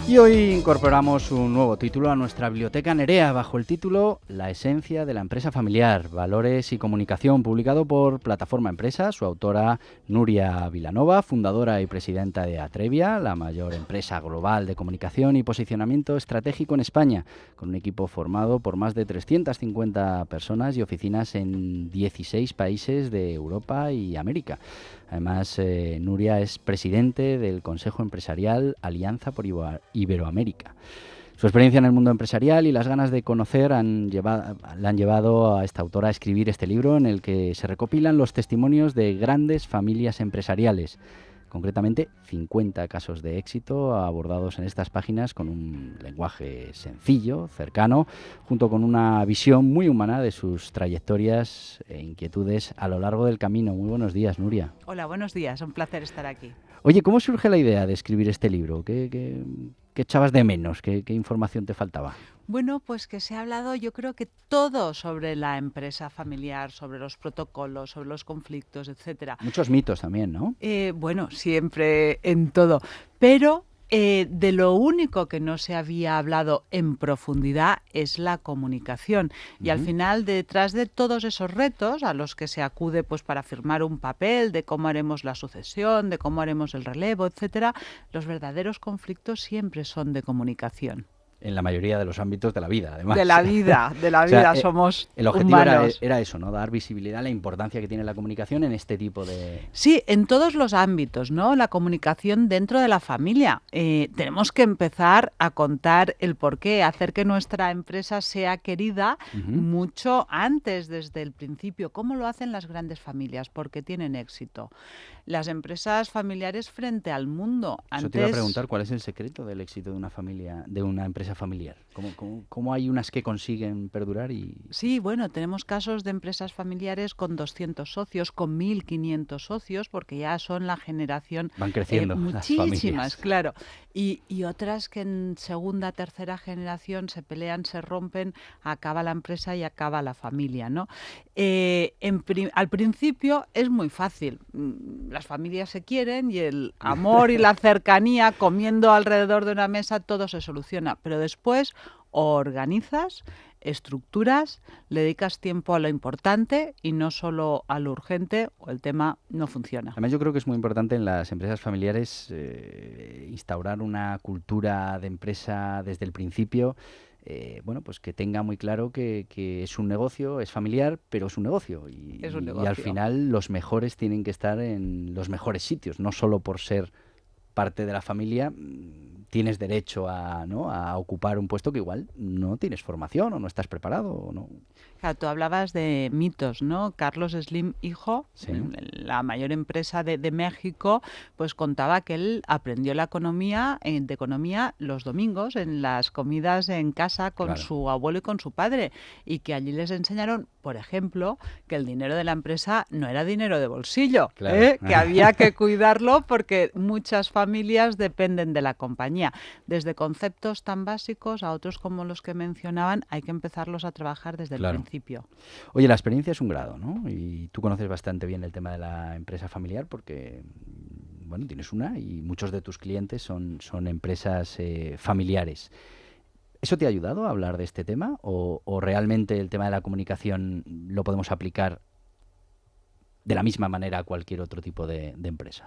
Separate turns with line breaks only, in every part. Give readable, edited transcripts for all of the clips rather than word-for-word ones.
Y hoy incorporamos un nuevo título a nuestra biblioteca Nerea bajo el título La esencia de la empresa familiar, valores y comunicación, publicado por Plataforma Empresa. Su autora Nuria Vilanova, fundadora y presidenta de Atrevia, la mayor empresa global de comunicación y posicionamiento estratégico en España, con un equipo formado por más de 350 personas y oficinas en 16 países de Europa y América. Además, Nuria es presidente del Consejo Empresarial Alianza por Iberoamérica. Su experiencia en el mundo empresarial y las ganas de conocer la han llevado a esta autora a escribir este libro en el que se recopilan los testimonios de grandes familias empresariales. Concretamente, 50 casos de éxito abordados en estas páginas con un lenguaje sencillo, cercano, junto con una visión muy humana de sus trayectorias e inquietudes a lo largo del camino. Muy buenos días, Nuria.
Hola, buenos días. Un placer estar aquí.
Oye, ¿cómo surge la idea de escribir este libro? ¿Qué echabas de menos? ¿Qué información te faltaba?
Bueno, pues que se ha hablado, yo creo que todo sobre la empresa familiar, sobre los protocolos, sobre los conflictos, etcétera.
Muchos mitos también, ¿no?
Bueno, siempre en todo, pero de lo único que no se había hablado en profundidad es la comunicación. Y al final, detrás de todos esos retos a los que se acude pues para firmar un papel, de cómo haremos la sucesión, de cómo haremos el relevo, etcétera, los verdaderos conflictos siempre son de comunicación.
En la mayoría de los ámbitos de la vida, además.
De la vida,
o sea,
somos
el objetivo
humanos.
Era eso, ¿no? Dar visibilidad a la importancia que tiene la comunicación en este tipo de...
Sí, en todos los ámbitos, ¿no? La comunicación dentro de la familia. Tenemos que empezar a contar el porqué, hacer que nuestra empresa sea querida mucho antes, desde el principio. ¿Cómo lo hacen las grandes familias? Porque tienen éxito. Las empresas familiares frente al mundo.
Eso te iba a preguntar, ¿cuál es el secreto del éxito de una familia, de una empresa familiar? ¿Cómo hay unas que consiguen perdurar?
Sí, bueno, tenemos casos de empresas familiares con 200 socios, con 1.500 socios, porque ya son la generación...
Van creciendo
muchísimas,
las familias.
Claro. Y otras que en segunda, tercera generación se pelean, se rompen, acaba la empresa y acaba la familia, ¿no? Al principio es muy fácil. Las familias se quieren y el amor y la cercanía, comiendo alrededor de una mesa, todo se soluciona. Pero después organizas, estructuras, le dedicas tiempo a lo importante y no solo a lo urgente, o el tema no funciona.
Además, yo creo que es muy importante en las empresas familiares instaurar una cultura de empresa desde el principio. Bueno, pues que tenga muy claro que es un negocio, es familiar, pero es un negocio.
Es un negocio.
Y al final los mejores tienen que estar en los mejores sitios, no solo por ser parte de la familia tienes derecho a ocupar un puesto que igual no tienes formación o no estás preparado o no.
Claro, tú hablabas de mitos, ¿no? Carlos Slim, hijo,
Sí.
La mayor empresa de México, pues contaba que él aprendió la economía de economía los domingos en las comidas en casa con su abuelo y con su padre, y que allí les enseñaron, por ejemplo, que el dinero de la empresa no era dinero de bolsillo, que había que cuidarlo porque muchas familias dependen de la compañía. Desde conceptos tan básicos a otros como los que mencionaban, hay que empezarlos a trabajar desde el principio.
Oye, la experiencia es un grado, ¿no? Y tú conoces bastante bien el tema de la empresa familiar porque, bueno, tienes una y muchos de tus clientes son empresas familiares. ¿Eso te ha ayudado a hablar de este tema o realmente el tema de la comunicación lo podemos aplicar de la misma manera a cualquier otro tipo de empresa?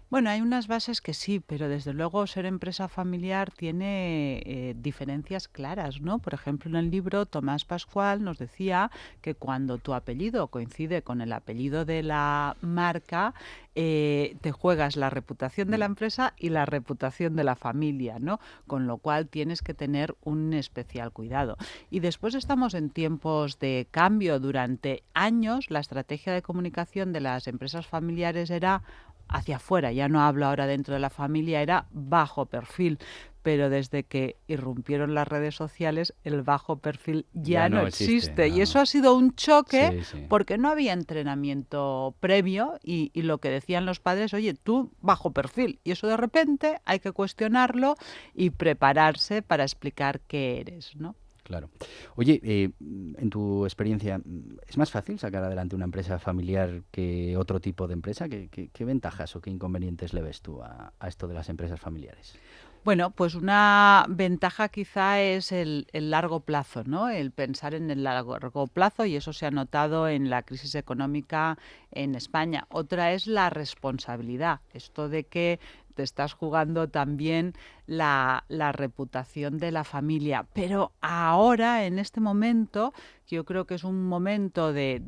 Bueno, hay unas bases que sí, pero desde luego ser empresa familiar tiene diferencias claras, ¿no? Por ejemplo, en el libro Tomás Pascual nos decía que cuando tu apellido coincide con el apellido de la marca, te juegas la reputación de la empresa y la reputación de la familia, ¿no? Con lo cual tienes que tener un especial cuidado. Y después estamos en tiempos de cambio. Durante años la estrategia de comunicación de las empresas familiares era hacia afuera, ya no hablo ahora dentro de la familia, era bajo perfil, pero desde que irrumpieron las redes sociales el bajo perfil ya no existe. No. Y eso ha sido un choque porque no había entrenamiento previo y lo que decían los padres, oye, tú bajo perfil, y eso de repente hay que cuestionarlo y prepararse para explicar qué eres, ¿no?
Claro. Oye, en tu experiencia, ¿es más fácil sacar adelante una empresa familiar que otro tipo de empresa? ¿Qué ventajas o qué inconvenientes le ves tú a esto de las empresas familiares?
Bueno, pues una ventaja quizá es el largo plazo, ¿no? El pensar en el largo plazo, y eso se ha notado en la crisis económica en España. Otra es la responsabilidad, esto de que te estás jugando también la reputación de la familia. Pero ahora, en este momento, yo creo que es un momento de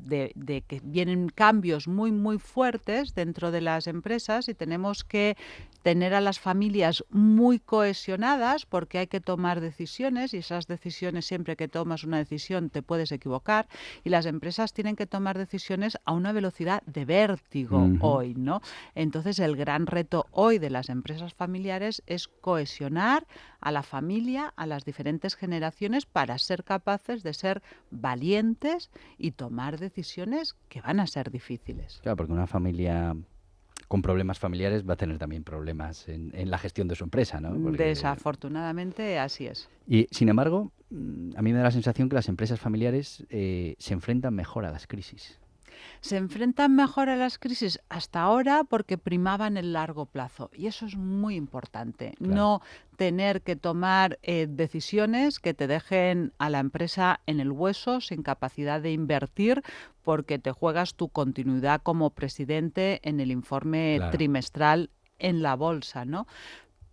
que vienen cambios muy, muy fuertes dentro de las empresas y tenemos que tener a las familias muy cohesionadas porque hay que tomar decisiones y esas decisiones, siempre que tomas una decisión te puedes equivocar, y las empresas tienen que tomar decisiones a una velocidad de vértigo
Ujú.
hoy, ¿no? Entonces el gran reto hoy de las empresas familiares es cohesionar a la familia, a las diferentes generaciones, para ser capaces de ser valientes y tomar decisiones que van a ser difíciles.
Claro, porque una familia con problemas familiares va a tener también problemas en la gestión de su empresa, ¿no? Porque...
Desafortunadamente así es.
Y, sin embargo, a mí me da la sensación que las empresas familiares se enfrentan mejor a las crisis.
Se enfrentan mejor a las crisis hasta ahora porque primaban el largo plazo, y eso es muy importante.
Claro.
No tener que tomar decisiones que te dejen a la empresa en el hueso, sin capacidad de invertir, porque te juegas tu continuidad como presidente en el informe
Claro.
trimestral en la bolsa, ¿no?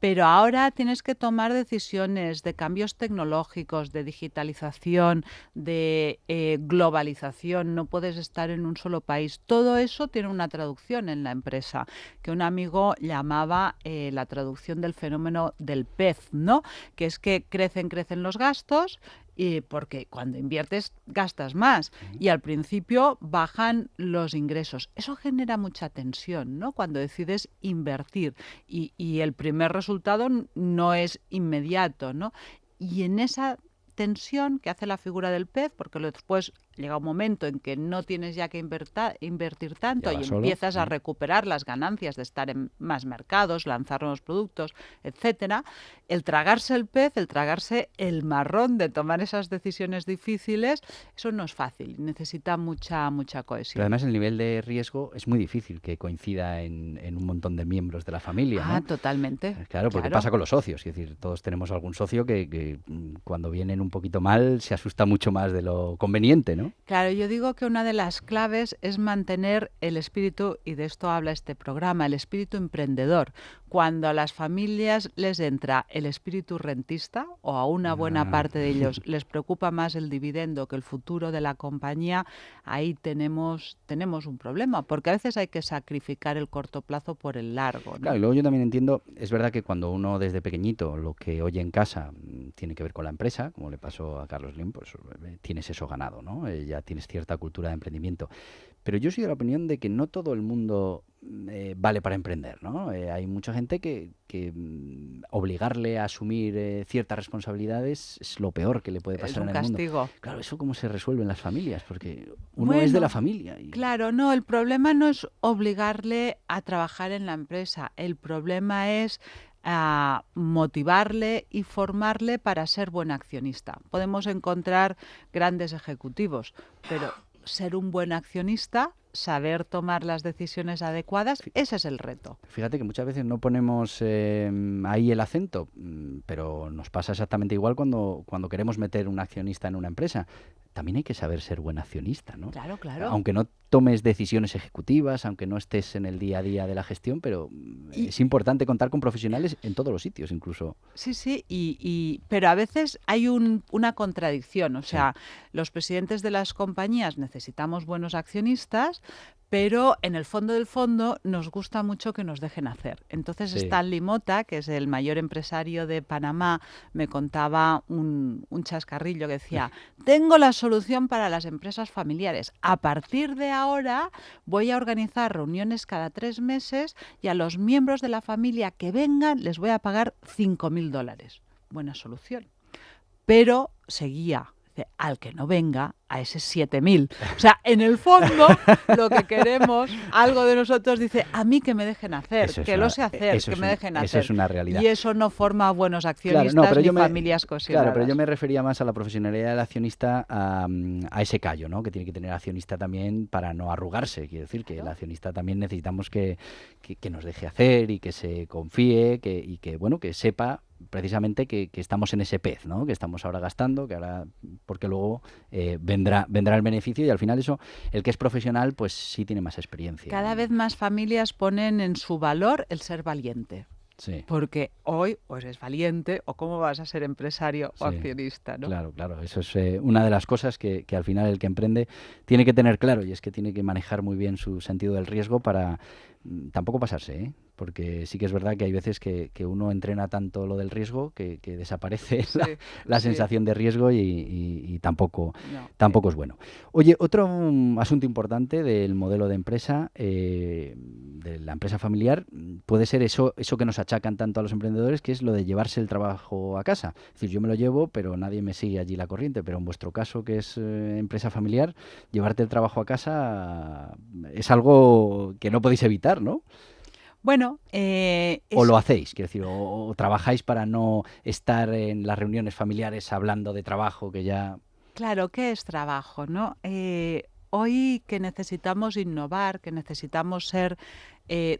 Pero ahora tienes que tomar decisiones de cambios tecnológicos, de digitalización, de globalización. No puedes estar en un solo país. Todo eso tiene una traducción en la empresa, que un amigo llamaba la traducción del fenómeno del pez, ¿no? Que es que crecen los gastos, y porque cuando inviertes gastas más y al principio bajan los ingresos. Eso genera mucha tensión, ¿no? Cuando decides invertir y el primer resultado no es inmediato, ¿no? Y en esa tensión que hace la figura del pez, porque después llega un momento en que no tienes ya que invertir
Ya
tanto
va
y
solo.
empiezas a recuperar las ganancias de estar en más mercados, lanzar nuevos productos, etcétera. El tragarse el pez, el tragarse el marrón de tomar esas decisiones difíciles, eso no es fácil, necesita mucha
Pero
cohesión.
además el nivel de riesgo es muy difícil que coincida en un montón de miembros de la familia,
Ah,
¿no?
totalmente,
Claro, porque
claro.
pasa con los socios. Es decir, todos tenemos algún socio que cuando vienen un poquito mal se asusta mucho más de lo conveniente, ¿no?
Claro, yo digo que una de las claves es mantener el espíritu, y de esto habla este programa, el espíritu emprendedor. Cuando a las familias les entra el espíritu rentista, o a una buena
Ah,
parte de ellos les preocupa más el dividendo que el futuro de la compañía, ahí tenemos un problema, porque a veces hay que sacrificar el corto plazo por el largo,
claro,
¿no?
y luego yo también entiendo, es verdad que cuando uno desde pequeñito lo que oye en casa tiene que ver con la empresa, como le pasó a Carlos Slim, pues tienes eso ganado, ¿no? Ya tienes cierta cultura de emprendimiento. Pero yo soy de la opinión de que no todo el mundo vale para emprender, ¿no? Hay mucha gente que obligarle a asumir ciertas responsabilidades es lo peor que le puede
Es
pasar
un
en el mundo.
castigo.
Claro, ¿eso cómo se resuelve en las familias? Porque uno es de la
Bueno,
familia y...
claro, no, el problema no es obligarle a trabajar en la empresa, el problema es motivarle y formarle para ser buen accionista. Podemos encontrar grandes ejecutivos, pero ser un buen accionista, saber tomar las decisiones adecuadas, ese es el reto.
Fíjate que muchas veces no ponemos ahí el acento, pero nos pasa exactamente igual cuando queremos meter un accionista en una empresa. También hay que saber ser buen accionista, ¿no?
Claro, claro.
Aunque no tomes decisiones ejecutivas, aunque no estés en el día a día de la gestión, pero
Y,
es importante contar con profesionales en todos los sitios, incluso.
Sí, sí, pero a veces hay una contradicción. O
Sí,
sea, los presidentes de las compañías necesitamos buenos accionistas, pero en el fondo del fondo nos gusta mucho que nos dejen hacer. Entonces
sí.
Stanley Mota, que es el mayor empresario de Panamá, me contaba un chascarrillo que decía: tengo la solución para las empresas familiares. A partir de ahora voy a organizar reuniones cada 3 meses y a los miembros de la familia que vengan les voy a pagar $5.000. Buena solución. Pero seguía. Dice, al que no venga, a ese 7.000. O sea, en el fondo, lo que queremos, algo de nosotros dice, a mí que me dejen hacer, que lo sé hacer, que me dejen hacer.
Eso es una realidad.
Y eso no forma buenos accionistas ni familias cohesionadas.
Claro, pero yo me refería más a la profesionalidad del accionista, a ese callo, ¿no? Que tiene que tener el accionista también para no arrugarse. Quiero decir que el accionista también necesitamos que nos deje hacer y que se confíe y que, bueno, que sepa precisamente que estamos en ese pez, ¿no? Que estamos ahora gastando, que ahora, porque luego vendrá el beneficio, y al final eso, el que es profesional, pues sí tiene más experiencia.
Cada vez más familias ponen en su valor el ser valiente.
Sí.
Porque hoy o eres valiente o cómo vas a ser empresario o accionista, ¿no?
Claro. Eso es una de las cosas que al final el que emprende tiene que tener claro, y es que tiene que manejar muy bien su sentido del riesgo para tampoco pasarse, ¿eh? Porque sí que es verdad que hay veces que uno entrena tanto lo del riesgo que desaparece la sensación de riesgo y tampoco es bueno. Oye, otro asunto importante del modelo de empresa, de la empresa familiar, puede ser eso que nos achacan tanto a los emprendedores, que es lo de llevarse el trabajo a casa. Es decir, yo me lo llevo, pero nadie me sigue allí la corriente. Pero en vuestro caso, que es empresa familiar, llevarte el trabajo a casa es algo que no podéis evitar, ¿no?
Bueno,
o lo hacéis, quiero decir, o trabajáis para no estar en las reuniones familiares hablando de trabajo, que ya...
Claro, ¿qué es trabajo, no? Hoy que necesitamos innovar, que necesitamos ser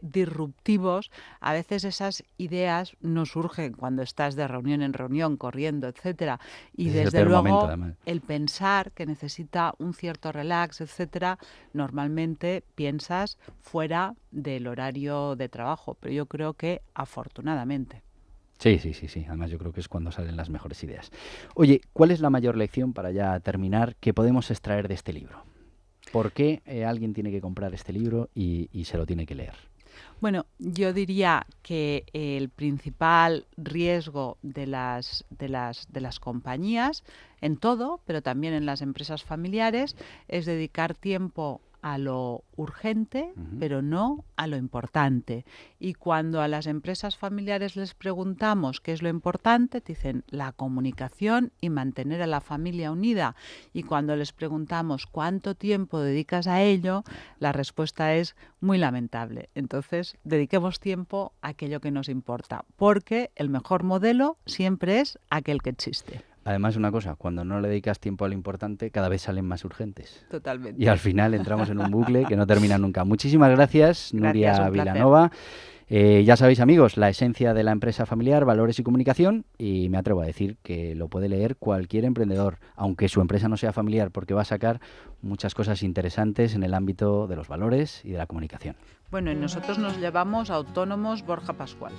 disruptivos, a veces esas ideas no surgen cuando estás de reunión en reunión, corriendo, etcétera. Y desde luego el pensar que necesita un cierto relax, etcétera, normalmente piensas fuera del horario de trabajo, pero yo creo que afortunadamente.
Sí. Además yo creo que es cuando salen las mejores ideas. Oye, ¿cuál es la mayor lección, para ya terminar, que podemos extraer de este libro? ¿Por qué alguien tiene que comprar este libro y se lo tiene que leer?
Bueno, yo diría que el principal riesgo de las compañías, en todo, pero también en las empresas familiares, es dedicar tiempo a lo urgente, pero no a lo importante. Y cuando a las empresas familiares les preguntamos qué es lo importante, dicen la comunicación y mantener a la familia unida. Y cuando les preguntamos cuánto tiempo dedicas a ello, la respuesta es muy lamentable. Entonces, dediquemos tiempo a aquello que nos importa, porque el mejor modelo siempre es aquel que existe.
Además, una cosa, cuando no le dedicas tiempo a lo importante, cada vez salen más urgentes.
Totalmente.
Y al final entramos en un bucle que no termina nunca. Muchísimas gracias, Nuria Vilanova. Ya sabéis, amigos, la esencia de la empresa familiar, valores y comunicación, y me atrevo a decir que lo puede leer cualquier emprendedor, aunque su empresa no sea familiar, porque va a sacar muchas cosas interesantes en el ámbito de los valores y de la comunicación.
Bueno, y nosotros nos llevamos a Autónomos Borja Pascual.